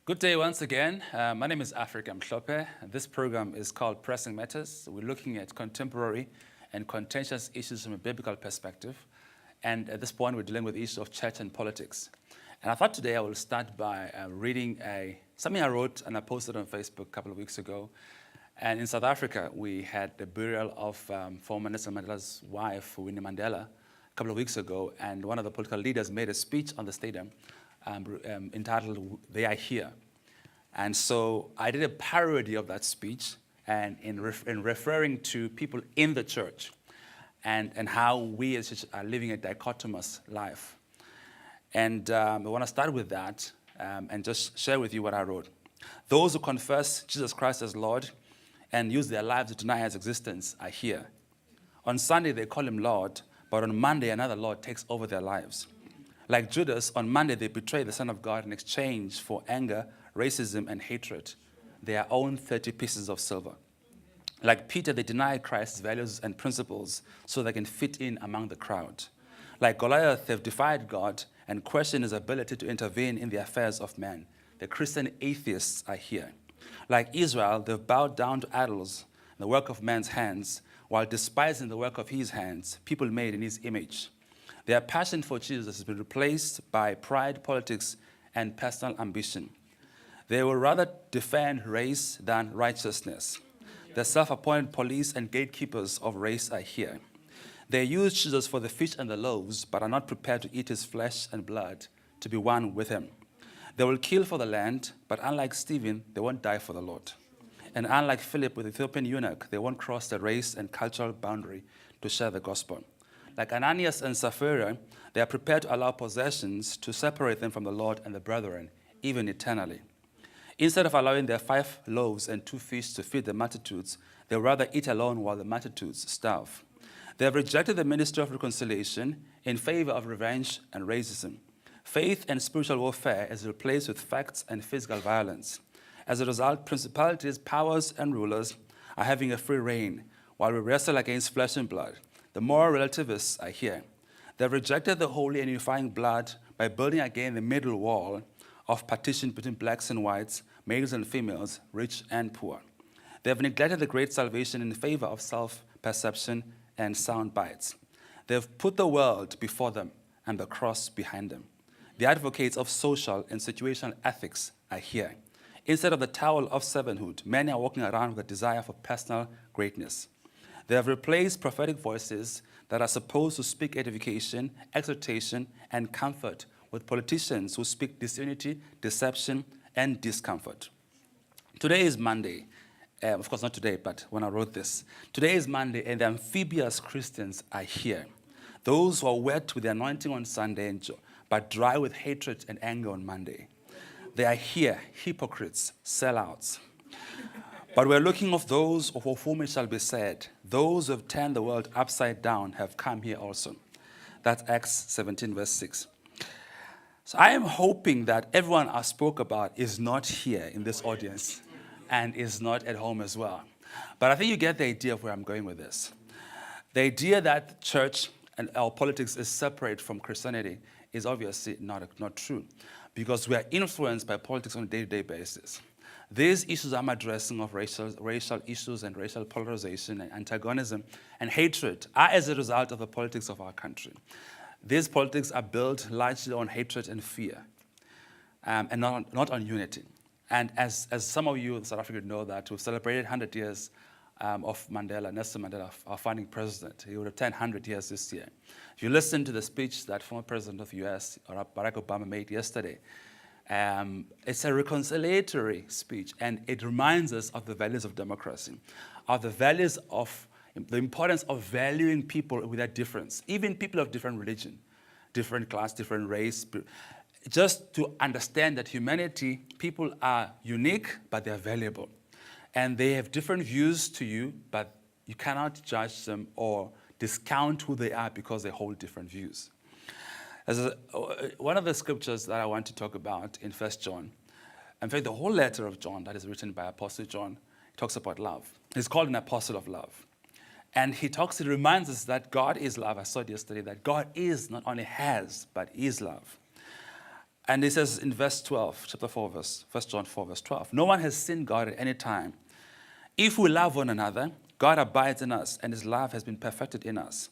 Good day once again. My name is Afrika Mhlophe. This program is called Pressing Matters. We're looking at contemporary and contentious issues from a biblical perspective. And at this point, we're dealing with the issue of church and politics. And I thought today I will start by reading something I wrote and I posted on Facebook a couple of weeks ago. And in South Africa, we had the burial of former Nelson Mandela's wife, Winnie Mandela, a couple of weeks ago. And one of the political leaders made a speech on the stadium entitled, "They Are Here." And so I did a parody of that speech and in referring to people in the church and how we as church are living a dichotomous life. And I want to start with that and just share with you what I wrote. Those who confess Jesus Christ as Lord and use their lives to deny his existence are here. On Sunday, they call him Lord, but on Monday, another Lord takes over their lives. Like Judas, on Monday, they betray the Son of God in exchange for anger, racism, and hatred, their own 30 pieces of silver. Like Peter, they deny Christ's values and principles so they can fit in among the crowd. Like Goliath, they've defied God and questioned his ability to intervene in the affairs of man. The Christian atheists are here. Like Israel, they've bowed down to idols, the work of man's hands, while despising the work of his hands, people made in his image. Their passion for Jesus has been replaced by pride, politics, and personal ambition. They will rather defend race than righteousness. The self-appointed police and gatekeepers of race are here. They use Jesus for the fish and the loaves, but are not prepared to eat his flesh and blood to be one with him. They will kill for the land, but unlike Stephen, they won't die for the Lord. And unlike Philip with the Ethiopian eunuch, they won't cross the race and cultural boundary to share the gospel. Like Ananias and Sapphira, they are prepared to allow possessions to separate them from the Lord and the brethren, even eternally. Instead of allowing their 5 loaves and 2 fish to feed the multitudes, they would rather eat alone while the multitudes starve. They have rejected the ministry of reconciliation in favor of revenge and racism. Faith and spiritual warfare is replaced with facts and physical violence. As a result, principalities, powers, and rulers are having a free reign while we wrestle against flesh and blood. The moral relativists are here. They've rejected the holy and unifying blood by building again the middle wall of partition between blacks and whites, males and females, rich and poor. They have neglected the great salvation in favor of self-perception and sound bites. They have put the world before them and the cross behind them. The advocates of social and situational ethics are here. Instead of the towel of servanthood, many are walking around with a desire for personal greatness. They have replaced prophetic voices that are supposed to speak edification, exhortation, and comfort with politicians who speak disunity, deception, and discomfort. Today is Monday. Of course, not today, but when I wrote this. Today is Monday, and the amphibious Christians are here. Those who are wet with the anointing on Sunday, but dry with hatred and anger on Monday. They are here, hypocrites, sellouts. But we're looking of those of whom it shall be said, those who have turned the world upside down have come here also. That's Acts 17, verse 6. So I am hoping that everyone I spoke about is not here in this audience and is not at home as well. But I think you get the idea of where I'm going with this. The idea that church and our politics is separate from Christianity is obviously not true, because we are influenced by politics on a day-to-day basis. These issues I'm addressing of racial issues and racial polarization and antagonism and hatred are as a result of the politics of our country. These politics are built largely on hatred and fear, and not on unity. And as some of you in South Africa know that we've celebrated 100 years of Mandela, Nelson Mandela, our founding president. He would have turned 100 years this year. If you listen to the speech that former president of the US, Barack Obama, made yesterday, it's a reconciliatory speech, and it reminds us of the values of democracy, of the values of the importance of valuing people with their difference, even people of different religion, different class, different race, just to understand that humanity, people are unique, but they're valuable. And they have different views to you, but you cannot judge them or discount who they are because they hold different views. One of the scriptures that I want to talk about in 1 John, in fact, the whole letter of John that is written by Apostle John, talks about love. He's called an apostle of love. And he reminds us that God is love. I saw it yesterday, that God is, not only has, but is love. And it says in verse 12, chapter 4, 1 John 4, verse 12, no one has seen God at any time. If we love one another, God abides in us, and his love has been perfected in us.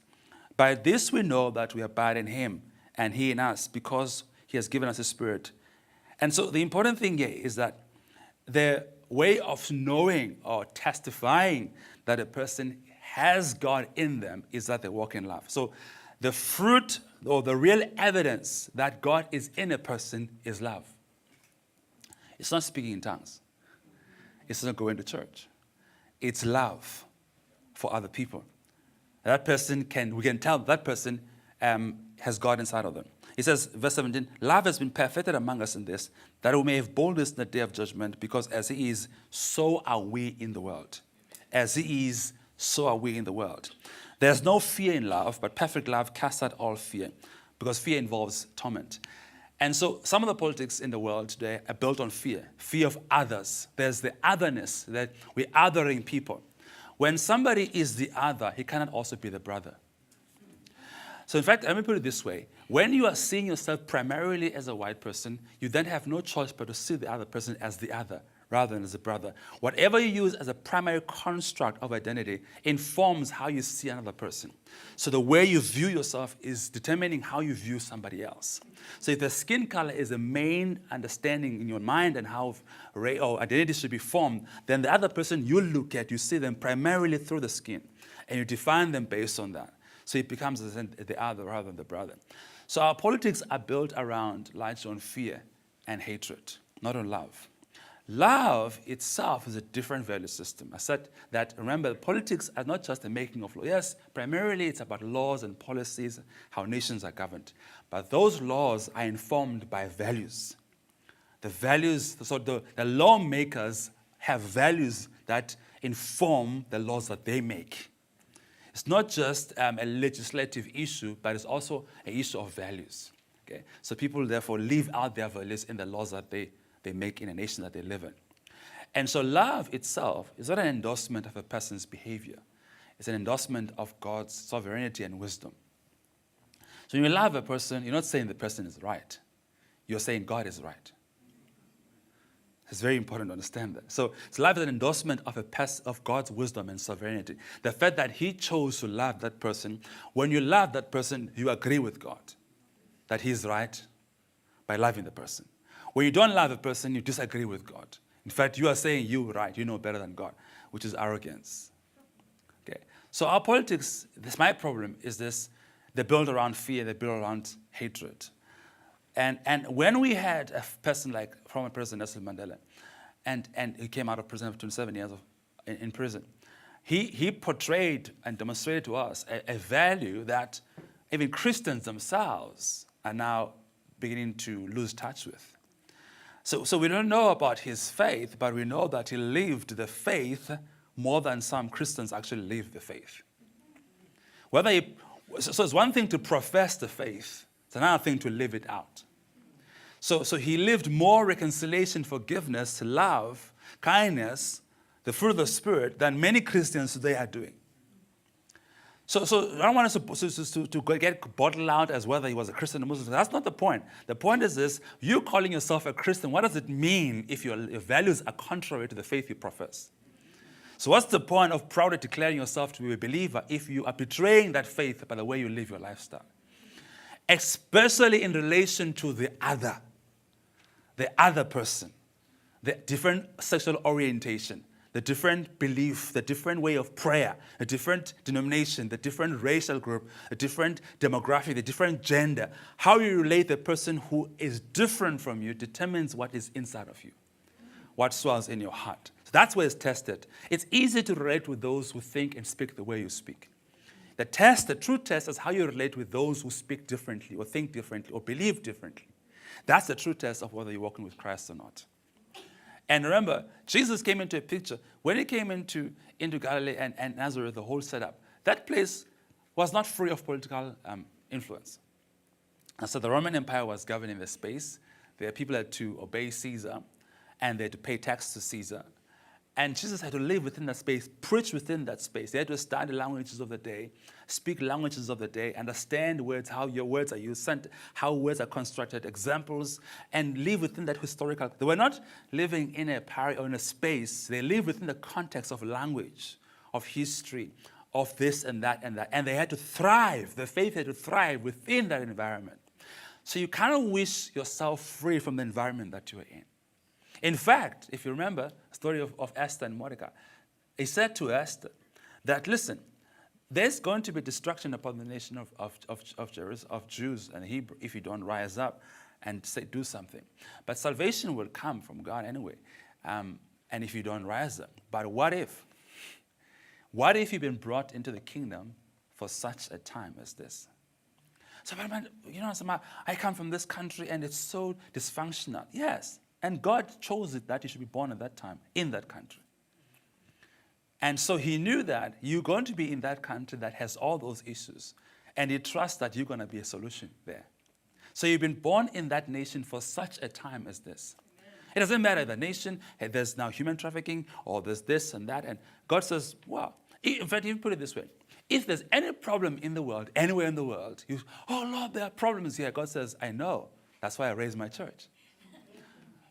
By this we know that we abide in him, and he in us, because he has given us his Spirit. And so the important thing here is that the way of knowing or testifying that a person has God in them is that they walk in love. So the fruit or the real evidence that God is in a person is love. It's not speaking in tongues. It's not going to church. It's love for other people. That person we can tell that person has God inside of them. He says, verse 17, love has been perfected among us in this, that we may have boldness in the day of judgment, because as he is, so are we in the world. As he is, so are we in the world. There's no fear in love, but perfect love casts out all fear, because fear involves torment. And so some of the politics in the world today are built on fear of others. There's the otherness, that we're othering people. When somebody is the other, he cannot also be the brother. So in fact, let me put it this way. When you are seeing yourself primarily as a white person, you then have no choice but to see the other person as the other, rather than as a brother. Whatever you use as a primary construct of identity informs how you see another person. So the way you view yourself is determining how you view somebody else. So if the skin color is the main understanding in your mind and how or identity should be formed, then the other person you look at, you see them primarily through the skin, and you define them based on that. So it becomes the other rather than the brother. So our politics are built around, largely on fear and hatred, not on love. Love itself is a different value system. I said that, remember, politics are not just the making of law. Yes, primarily it's about laws and policies, how nations are governed. But those laws are informed by values. The values, so the lawmakers have values that inform the laws that they make. It's not just a legislative issue, but it's also an issue of values. Okay? So people, therefore, live out their values in the laws that they make in a nation that they live in. And so love itself is not an endorsement of a person's behavior. It's an endorsement of God's sovereignty and wisdom. So when you love a person, you're not saying the person is right. You're saying God is right. It's very important to understand that. So love is an endorsement of God's wisdom and sovereignty. The fact that he chose to love that person, when you love that person, you agree with God that he's right by loving the person. When you don't love a person, you disagree with God. In fact, you are saying you're right, you know better than God, which is arrogance. Okay. So our politics, my problem is this, they build around fear, they build around hatred. And when we had a person like former President Nelson Mandela, and he came out of prison after 27 years in prison, he portrayed and demonstrated to us a value that even Christians themselves are now beginning to lose touch with. So we don't know about his faith, but we know that he lived the faith more than some Christians actually live the faith. So it's one thing to profess the faith, it's another thing to live it out. So he lived more reconciliation, forgiveness, love, kindness, the fruit of the Spirit, than many Christians today are doing. So I don't want us to get bottled out as whether he was a Christian or Muslim. That's not the point. The point is this: you calling yourself a Christian, what does it mean if your values are contrary to the faith you profess? So what's the point of proudly declaring yourself to be a believer if you are betraying that faith by the way you live your lifestyle? Especially in relation to the other person, the different sexual orientation, the different belief, the different way of prayer, the different denomination, the different racial group, the different demographic, the different gender. How you relate the person who is different from you determines what is inside of you, what swells in your heart. So that's where it's tested. It's easy to relate with those who think and speak the way you speak. The true test is how you relate with those who speak differently or think differently or believe differently. That's the true test of whether you're walking with Christ or not. And remember, Jesus came into a picture. When he came into Galilee and Nazareth, the whole setup, that place was not free of political influence. And so the Roman Empire was governing the space. There people had to obey Caesar, and they had to pay tax to Caesar. And Jesus had to live within that space, preach within that space. He had to study languages of the day, speak languages of the day, understand words, how your words are used, how words are constructed, examples, and live within that historical. They were not living in a party or in a space. They lived within the context of language, of history, of this and that and that. And they had to thrive. The faith had to thrive within that environment. So you kind of wish yourself free from the environment that you are in. In fact, if you remember the story of Esther and Mordecai, he said to Esther that, listen, there's going to be destruction upon the nation of Jews and Hebrew if you don't rise up and say, do something. But salvation will come from God anyway, and if you don't rise up. But what if? What if you've been brought into the kingdom for such a time as this? So, I come from this country and it's so dysfunctional. Yes. And God chose it that you should be born at that time, in that country. And so he knew that you're going to be in that country that has all those issues. And he trusts that you're going to be a solution there. So you've been born in that nation for such a time as this. It doesn't matter the nation, there's now human trafficking, or there's this and that. And God says, wow. In fact, even put it this way. If there's any problem in the world, anywhere in the world, oh, Lord, there are problems here. God says, I know. That's why I raised my church.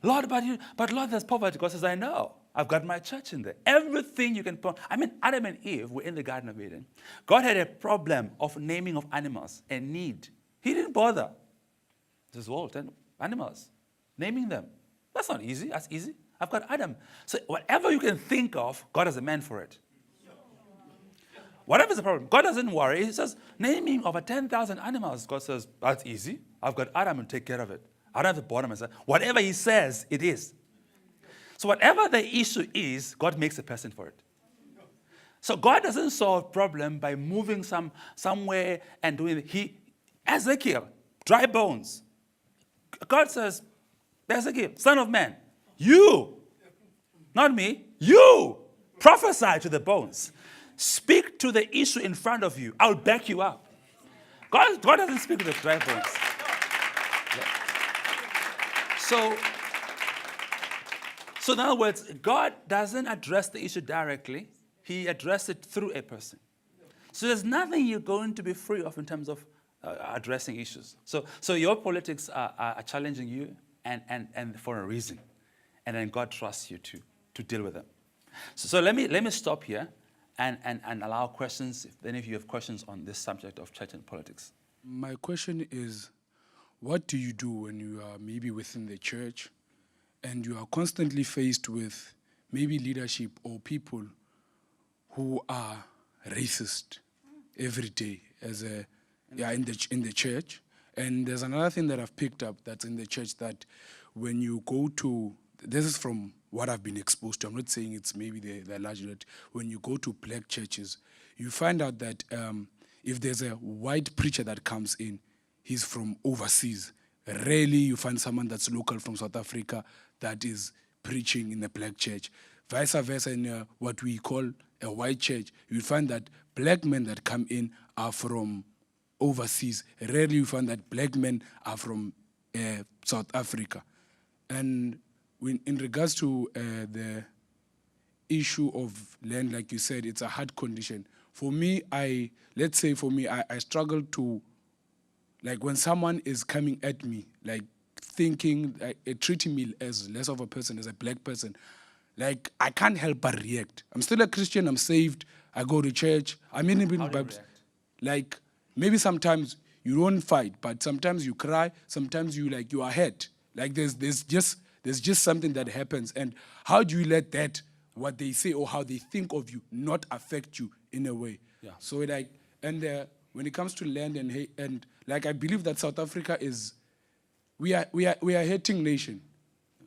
Lord, but Lord, there's poverty. God says, I know. I've got my church in there. Everything you can put. Adam and Eve were in the Garden of Eden. God had a problem of naming of animals, a need. He didn't bother. This is all 10 animals. Naming them. That's not easy. That's easy. I've got Adam. So whatever you can think of, God has a man for it. Whatever is the problem, God doesn't worry. He says, naming over 10,000 animals. God says, that's easy. I've got Adam to take care of it. I don't have to bother myself. Whatever he says, it is. So whatever the issue is, God makes a person for it. So God doesn't solve a problem by moving somewhere and doing it. Ezekiel, dry bones. God says, Ezekiel, son of man, you, not me, you prophesy to the bones. Speak to the issue in front of you. I'll back you up. God doesn't speak to the dry bones. So in other words, God doesn't address the issue directly. He addresses it through a person. So there's nothing you're going to be free of in terms of addressing issues. So your politics are challenging you and for a reason. And then God trusts you to deal with them. So let me stop here and allow questions, if any of you have questions on this subject of church and politics. My question is, what do you do when you are maybe within the church and you are constantly faced with maybe leadership or people who are racist every day in the church? And there's another thing that I've picked up that's in the church, that when you go to, this is from what I've been exposed to, I'm not saying it's maybe the large, but when you go to black churches, you find out that if there's a white preacher that comes in, he's from overseas. Rarely you find someone that's local from South Africa that is preaching in the black church. Vice versa, in what we call a white church, you find that black men that come in are from overseas. Rarely you find that black men are from South Africa. And in regards to the issue of land, like you said, it's a hard condition. For me, I struggle to, like, when someone is coming at me, like thinking, treating me as less of a person, as a black person, like, I can't help but react. I'm still a Christian, I'm saved, I go to church. I mean, even like, maybe sometimes you don't fight, but sometimes you cry, sometimes you are hurt. Like, there's just something that happens. And how do you let that, what they say or how they think of you, not affect you in a way? Yeah. So like, and when it comes to land and like, I believe that South Africa is, we are a hating nation,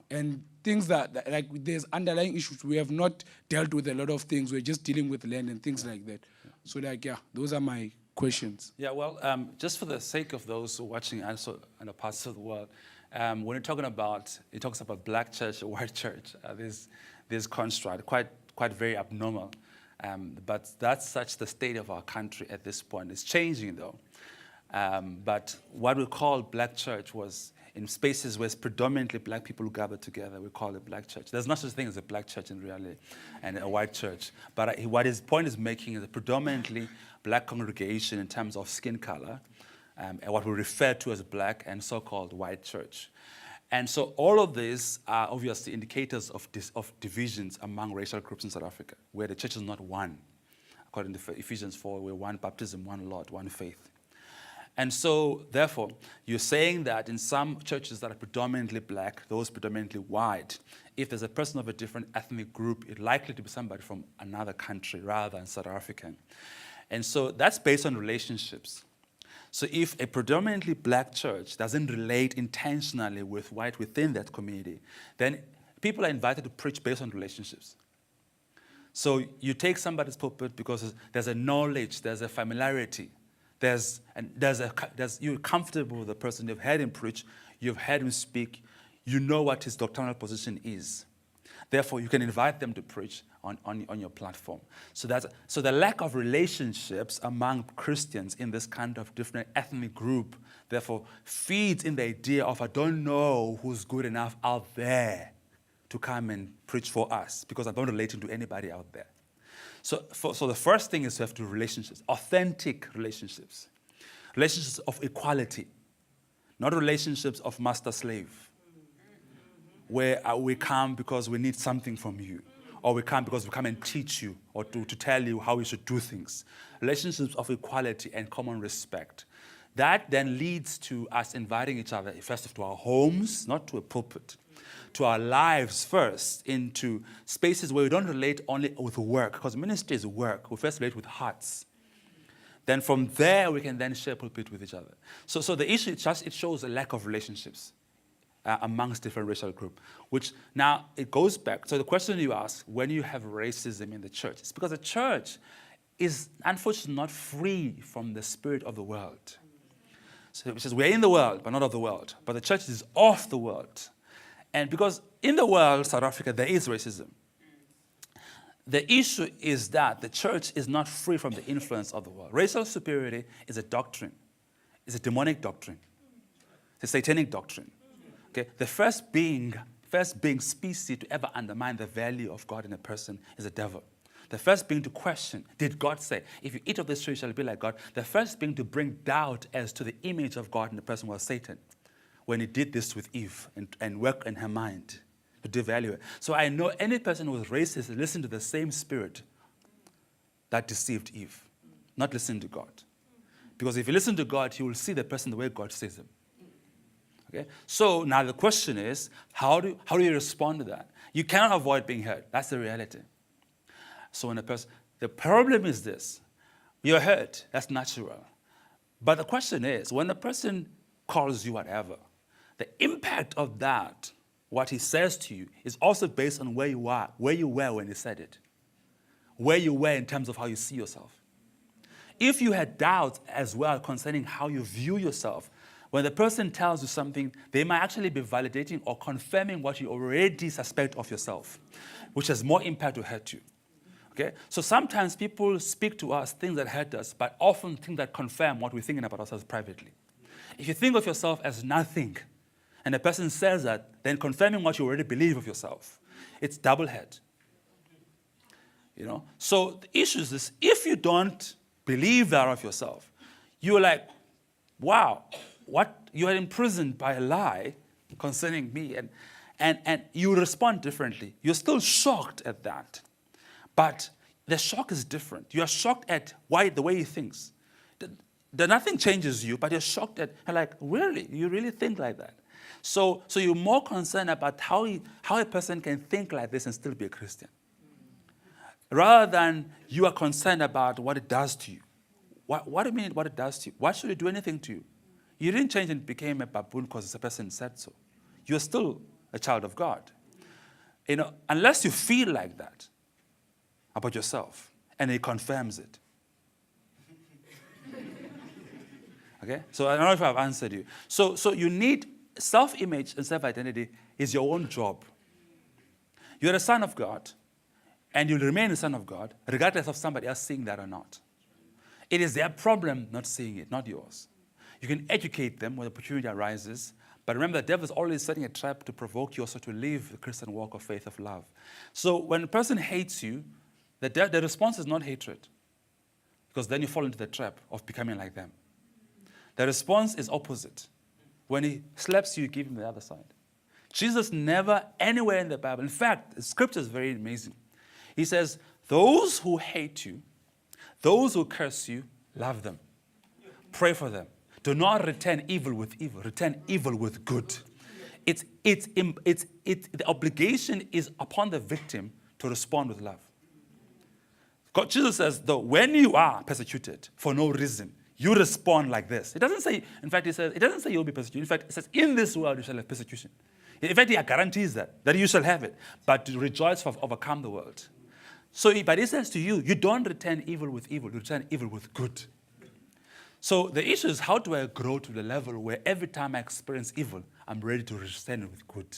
and things that like, there's underlying issues. We have not dealt with a lot of things. We're just dealing with land and things like that. So like, yeah, those are my questions. Yeah, well, just for the sake of those who are watching also in the parts of the world, when you're talking about, it talks about black church or white church, this construct, quite very abnormal. But that's such the state of our country at this point. It's changing though. But what we call black church was in spaces where it's predominantly black people who gather together, we call it black church. There's not such a thing as a black church in reality and a white church. But what his point is making is a predominantly black congregation in terms of skin color, and what we refer to as black and so-called white church. And so all of these are obviously indicators of divisions among racial groups in South Africa, where the church is not one. According to Ephesians 4, we're one baptism, one Lord, one faith. And so, therefore, you're saying that in some churches that are predominantly black, those predominantly white, if there's a person of a different ethnic group, it's likely to be somebody from another country rather than South African. And so that's based on relationships. So if a predominantly black church doesn't relate intentionally with white within that community, then people are invited to preach based on relationships. So you take somebody's pulpit because there's a knowledge, there's a familiarity, you're comfortable with the person, you've heard him preach, you've heard him speak, you know what his doctrinal position is. Therefore, you can invite them to preach on your platform. So the lack of relationships among Christians in this kind of different ethnic group, therefore, feeds in the idea of I don't know who's good enough out there to come and preach for us because I'm not relating to anybody out there. So the first thing is to have to relationships, authentic relationships. Relationships of equality, not relationships of master-slave, where we come because we need something from you, or we come because we come and teach you, or to tell you how we should do things. Relationships of equality and common respect. That then leads to us inviting each other, first to our homes, not to a pulpit, to our lives first, into spaces where we don't relate only with work, because ministry is work. We first relate with hearts. Then from there, we can then share pulpit with each other. So the issue is just, it shows a lack of relationships amongst different racial groups, which now it goes back. So the question you ask, when you have racism in the church, it's because the church is unfortunately not free from the spirit of the world. So it says we're in the world, but not of the world. But the church is of the world. And because in the world, South Africa, there is racism. The issue is that the church is not free from the influence of the world. Racial superiority is a doctrine. It's a demonic doctrine. It's a satanic doctrine. Okay? The first being species to ever undermine the value of God in a person is the devil. The first being to question, did God say, if you eat of this tree, you shall be like God? The first being to bring doubt as to the image of God in the person was Satan, when he did this with Eve and worked in her mind to devalue her. So I know any person who was racist listened to the same spirit that deceived Eve, not listen to God. Because if you listen to God, you will see the person the way God sees him. Okay? So now the question is, how do you respond to that? You cannot avoid being hurt. That's the reality. So when the problem is this, you're hurt, that's natural. But the question is, when the person calls you whatever, the impact of that, what he says to you, is also based on where you are, where you were when he said it, where you were in terms of how you see yourself. If you had doubts as well concerning how you view yourself, when the person tells you something, they might actually be validating or confirming what you already suspect of yourself, which has more impact to hurt you. Okay? So sometimes people speak to us things that hurt us, but often things that confirm what we're thinking about ourselves privately. If you think of yourself as nothing, and a person says that, then confirming what you already believe of yourself, it's double head. You know? So the issue is this: if you don't believe that of yourself, you're like, wow, what? You are imprisoned by a lie concerning me, and you respond differently. You're still shocked at that, but the shock is different. You are shocked at the way he thinks. Nothing changes you, but you're shocked at, like, really? You really think like that? So you're more concerned about how a person can think like this and still be a Christian, rather than you are concerned about what it does to you. What do you mean what it does to you? Why should it do anything to you? You didn't change and became a baboon because the person said so. You're still a child of God. You know, unless you feel like that about yourself, and it confirms it. Okay? So I don't know if I've answered you. So you need self-image and self-identity is your own job. You're a son of God, and you'll remain a son of God, regardless of somebody else seeing that or not. It is their problem not seeing it, not yours. You can educate them when the opportunity arises, But remember, the devil is always setting a trap to provoke you also to leave the Christian walk of faith of love. So when a person hates you, the response is not hatred, because then you fall into the trap of becoming like them. The response is opposite. When he slaps you, you give him the other side. Jesus never, anywhere in the Bible, in fact, the scripture is very amazing. He says, those who hate you, those who curse you, love them. Pray for them. Do not return evil with evil. Return evil with good. The obligation is upon the victim to respond with love. God, Jesus says, though, when you are persecuted for no reason, you respond like this. It doesn't say, in fact, it doesn't say you'll be persecuted. In fact, it says, in this world you shall have persecution. In fact, he guarantees that you shall have it. But to rejoice for overcome the world. So, but he says to you, you don't return evil with evil, you return evil with good. So the issue is, how do I grow to the level where every time I experience evil, I'm ready to return it with good?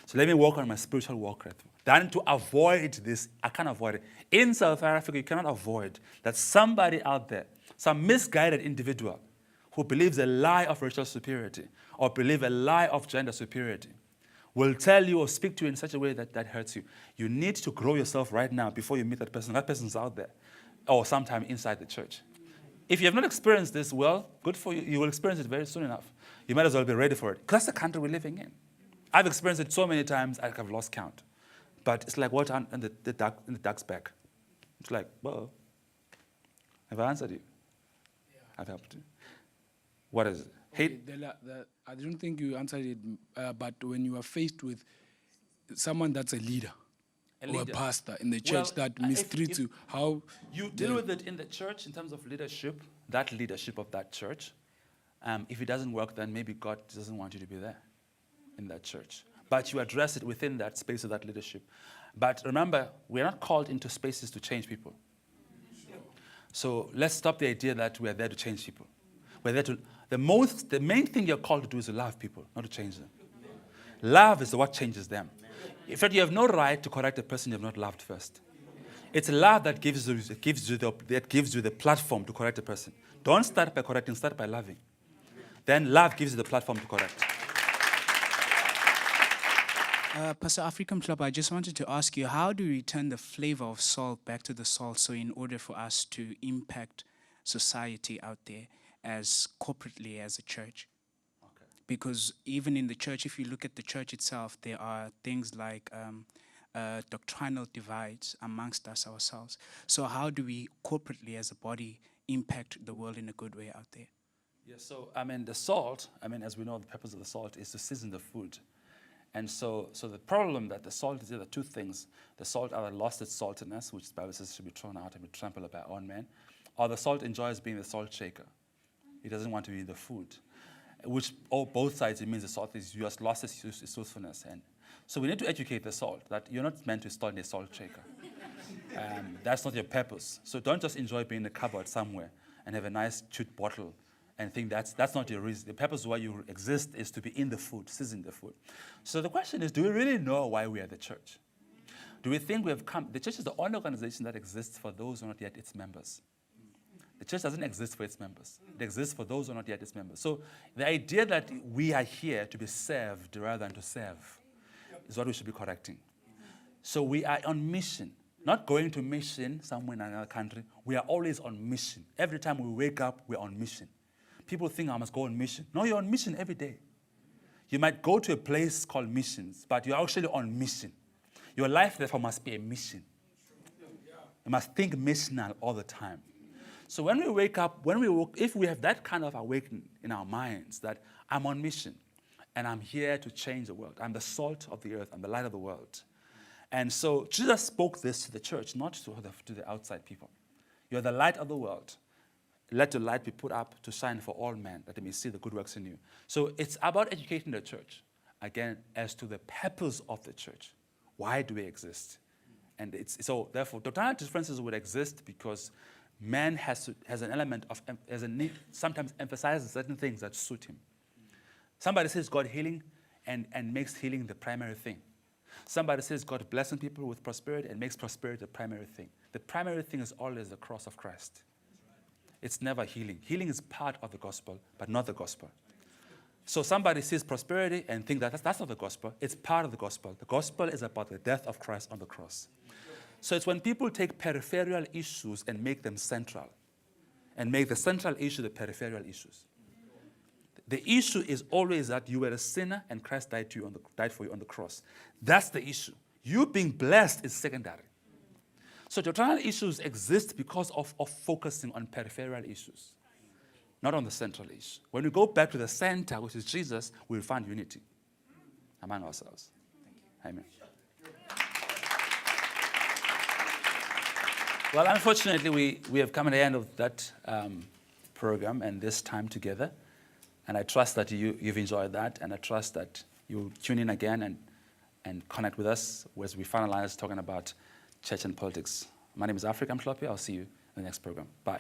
So let me work on my spiritual walk. Then to avoid this, I can't avoid it. In South Africa, you cannot avoid that somebody out there, some misguided individual who believes a lie of racial superiority or believes a lie of gender superiority will tell you or speak to you in such a way that hurts you. You need to grow yourself right now before you meet that person. That person's out there or sometime inside the church. If you have not experienced this, well, good for you. You will experience it very soon enough. You might as well be ready for it. Because that's the country we're living in. I've experienced it so many times, I've lost count. But it's like water in the duck's back. It's like, well, have I answered you? Yeah. I've helped you. What is it? Hate? I don't think you answered it, but when you are faced with someone that's a leader, or a pastor in the church that mistreats you, how you deal with it in the church in terms of leadership, that leadership of that church. If it doesn't work, then maybe God doesn't want you to be there in that church. But you address it within that space of that leadership. But remember, we're not called into spaces to change people. So let's stop the idea that we're there to change people. We're there to, the main thing you're called to do is to love people, not to change them. Love is what changes them. In fact, you have no right to correct a person you have not loved first. It's love that gives you the platform to correct a person. Don't start by correcting, start by loving. Then love gives you the platform to correct. Pastor Afrika Mhlophe, I just wanted to ask you, how do you return the flavor of salt back to the salt, so in order for us to impact society out there as corporately as a church? Okay. Because even in the church, if you look at the church itself, there are things like doctrinal divides amongst us ourselves. So how do we corporately as a body impact the world in a good way out there? Yes, so the salt, as we know, the purpose of the salt is to season the food. And so the problem that the salt is either two things. The salt either lost its saltiness, which the Bible says should be thrown out and be trampled by all men, or the salt enjoys being the salt shaker. It doesn't want to be the food, which both sides, it means the salt is just lost its usefulness. And so we need to educate the salt that you're not meant to install in a salt shaker. That's not your purpose. So don't just enjoy being in a cupboard somewhere and have a nice cute bottle and think that's not your reason. The purpose why you exist is to be in the food, seasoning the food. So the question is, do we really know why we are the church? Do we think we have come? The church is the only organization that exists for those who are not yet its members. The church doesn't exist for its members. It exists for those who are not yet its members. So the idea that we are here to be served rather than to serve is what we should be correcting. So we are on mission, not going to mission somewhere in another country. We are always on mission. Every time we wake up, we're on mission. People think I must go on mission. No, you're on mission every day. You might go to a place called missions, but you're actually on mission. Your life, therefore, must be a mission. You must think missional all the time. So when we wake up, if we have that kind of awakening in our minds that I'm on mission and I'm here to change the world. I'm the salt of the earth. I'm the light of the world. And so Jesus spoke this to the church, not to the outside people. You're the light of the world. Let your light be put up to shine for all men, that they may see the good works in you. So it's about educating the church, again, as to the purpose of the church. Why do we exist? And so therefore, doctrinal differences would exist because man has an element of, has a need, sometimes emphasizes certain things that suit him. Somebody says God healing and makes healing the primary thing. Somebody says God blessing people with prosperity and makes prosperity the primary thing. The primary thing is always the cross of Christ. It's never healing. Healing is part of the gospel, but not the gospel. So somebody sees prosperity and thinks that's not the gospel. It's part of the gospel. The gospel is about the death of Christ on the cross. So it's when people take peripheral issues and make them central, and make the central issue the peripheral issues. The issue is always that you were a sinner and Christ died for you on the cross. That's the issue. You being blessed is secondary. So doctrinal issues exist because of focusing on peripheral issues, not on the central issue. When we go back to the center, which is Jesus, we'll find unity among ourselves. Amen. Well, unfortunately, we have come to the end of that program and this time together. And I trust that you've enjoyed that, and I trust that you'll tune in again and connect with us as we finalize talking about church and politics. My name is Afrika Mhlophe. I'll see you in the next program. Bye.